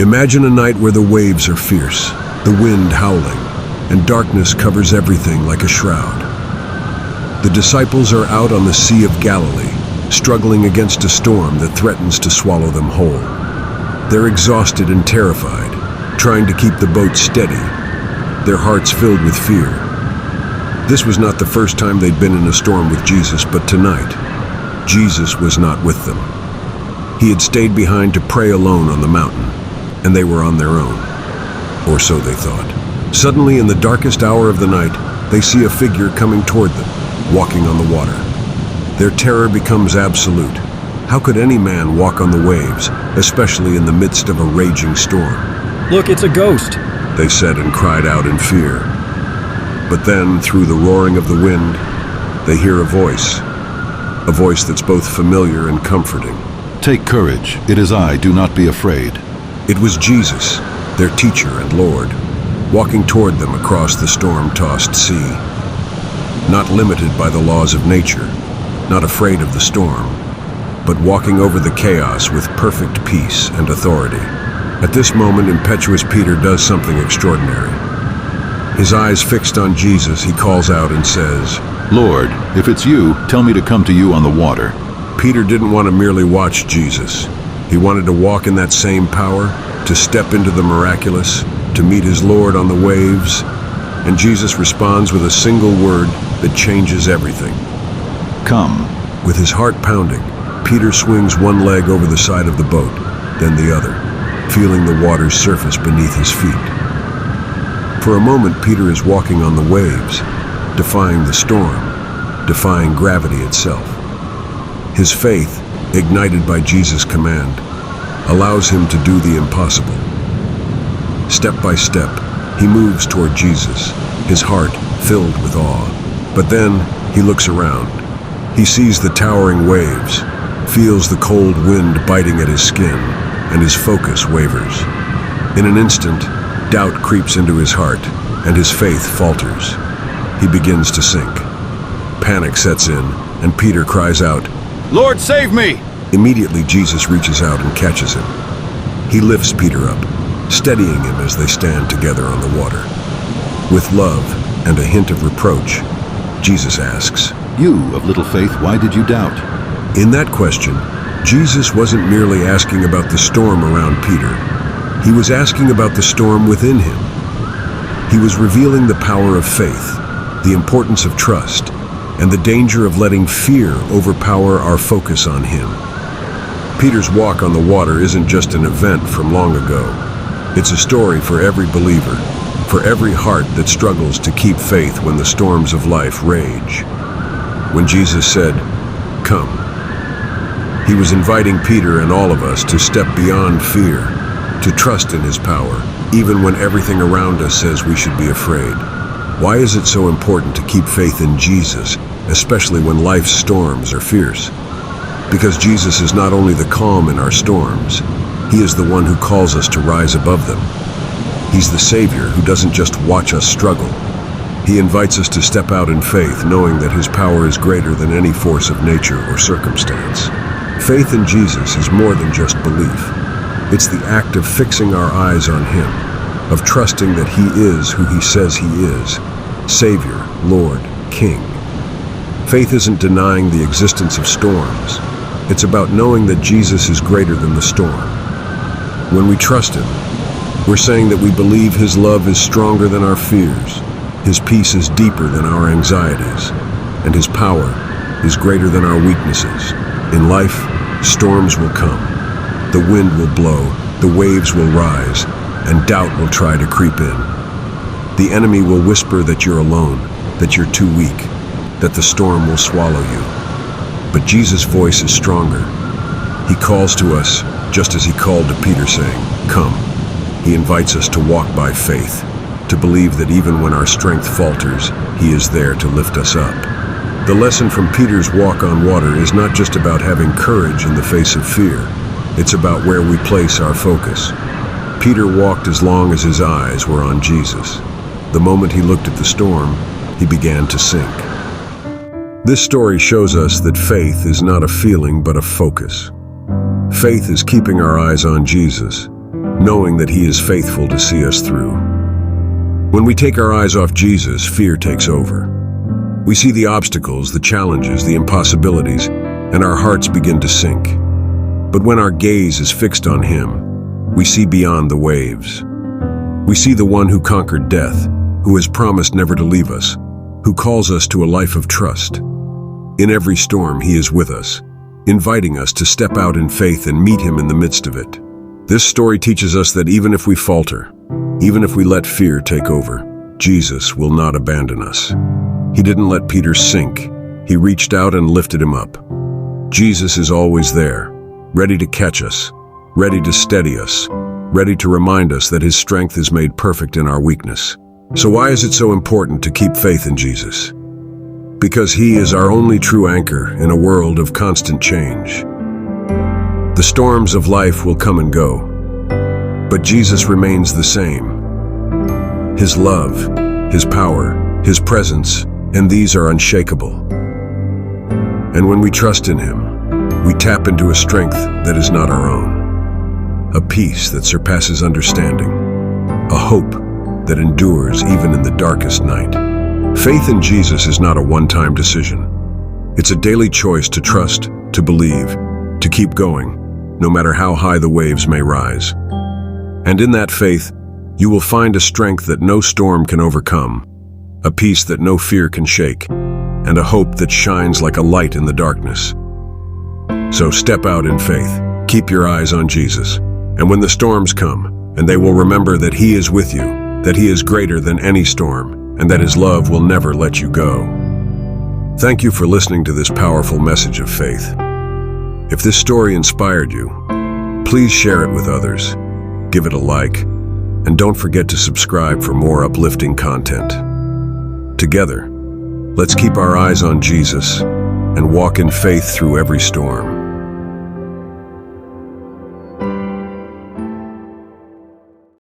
Imagine a night where the waves are fierce, the wind howling, and darkness covers everything like a shroud. The disciples are out on the Sea of Galilee, struggling against a storm that threatens to swallow them whole. They're exhausted and terrified, trying to keep the boat steady, their hearts filled with fear. This was not the first time they'd been in a storm with Jesus, but tonight, Jesus was not with them. He had stayed behind to pray alone on the mountain, and they were on their own. Or so they thought. Suddenly, in the darkest hour of the night, they see a figure coming toward them, walking on the water. Their terror becomes absolute. How could any man walk on the waves, especially in the midst of a raging storm? "Look, it's a ghost," they said and cried out in fear. But then, through the roaring of the wind, they hear a voice that's both familiar and comforting. "Take courage, it is I, do not be afraid." It was Jesus, their teacher and Lord, walking toward them across the storm-tossed sea. Not limited by the laws of nature, not afraid of the storm, but walking over the chaos with perfect peace and authority. At this moment, impetuous Peter does something extraordinary. His eyes fixed on Jesus, he calls out and says, "Lord, if it's you, tell me to come to you on the water." Peter didn't want to merely watch Jesus. He wanted to walk in that same power, to step into the miraculous, to meet his Lord on the waves. And Jesus responds with a single word that changes everything. "Come." With his heart pounding, Peter swings one leg over the side of the boat, then the other, feeling the water's surface beneath his feet. For a moment, Peter is walking on the waves, defying the storm, defying gravity itself. His faith, ignited by Jesus' command, allows him to do the impossible. Step by step, he moves toward Jesus, his heart filled with awe. But then, he looks around. He sees the towering waves, feels the cold wind biting at his skin, and his focus wavers. In an instant, doubt creeps into his heart, and his faith falters. He begins to sink. Panic sets in, and Peter cries out, "Lord, save me!" Immediately, Jesus reaches out and catches him. He lifts Peter up, steadying him as they stand together on the water. With love and a hint of reproach, Jesus asks, "You of little faith, why did you doubt?" In that question, Jesus wasn't merely asking about the storm around Peter. He was asking about the storm within him. He was revealing the power of faith, the importance of trust, and the danger of letting fear overpower our focus on him. Peter's walk on the water isn't just an event from long ago. It's a story for every believer, for every heart that struggles to keep faith when the storms of life rage. When Jesus said, "Come," he was inviting Peter and all of us to step beyond fear, to trust in his power, even when everything around us says we should be afraid. Why is it so important to keep faith in Jesus, especially when life's storms are fierce? Because Jesus is not only the calm in our storms, he is the one who calls us to rise above them. He's the Savior who doesn't just watch us struggle. He invites us to step out in faith, knowing that his power is greater than any force of nature or circumstance. Faith in Jesus is more than just belief. It's the act of fixing our eyes on him, of trusting that he is who he says he is, Savior, Lord, King. Faith isn't denying the existence of storms. It's about knowing that Jesus is greater than the storm. When we trust him, we're saying that we believe his love is stronger than our fears, his peace is deeper than our anxieties, and his power is greater than our weaknesses. In life, storms will come. The wind will blow, the waves will rise, and doubt will try to creep in. The enemy will whisper that you're alone, that you're too weak, that the storm will swallow you. But Jesus' voice is stronger. He calls to us just as he called to Peter, saying, "Come." He invites us to walk by faith, to believe that even when our strength falters, he is there to lift us up. The lesson from Peter's walk on water is not just about having courage in the face of fear. It's about where we place our focus. Peter walked as long as his eyes were on Jesus. The moment he looked at the storm, he began to sink. This story shows us that faith is not a feeling but a focus. Faith is keeping our eyes on Jesus, knowing that He is faithful to see us through. When we take our eyes off Jesus, fear takes over. We see the obstacles, the challenges, the impossibilities, and our hearts begin to sink. But when our gaze is fixed on Him, we see beyond the waves. We see the one who conquered death, who has promised never to leave us, who calls us to a life of trust. In every storm, He is with us, inviting us to step out in faith and meet Him in the midst of it. This story teaches us that even if we falter, even if we let fear take over, Jesus will not abandon us. He didn't let Peter sink. He reached out and lifted him up. Jesus is always there, ready to catch us, ready to steady us, ready to remind us that His strength is made perfect in our weakness. So why is it so important to keep faith in Jesus? Because He is our only true anchor in a world of constant change. The storms of life will come and go, but Jesus remains the same. His love, His power, His presence, and these are unshakable. And when we trust in Him, we tap into a strength that is not our own, a peace that surpasses understanding, a hope that endures even in the darkest night. Faith in Jesus is not a one-time decision. It's a daily choice to trust, to believe, to keep going, no matter how high the waves may rise. And in that faith, you will find a strength that no storm can overcome, a peace that no fear can shake, and a hope that shines like a light in the darkness. So step out in faith, keep your eyes on Jesus, and when the storms come, and they will remember that He is with you, that He is greater than any storm, and that His love will never let you go. Thank you for listening to this powerful message of faith. If this story inspired you, please share it with others, give it a like, and don't forget to subscribe for more uplifting content. Together, let's keep our eyes on Jesus and walk in faith through every storm.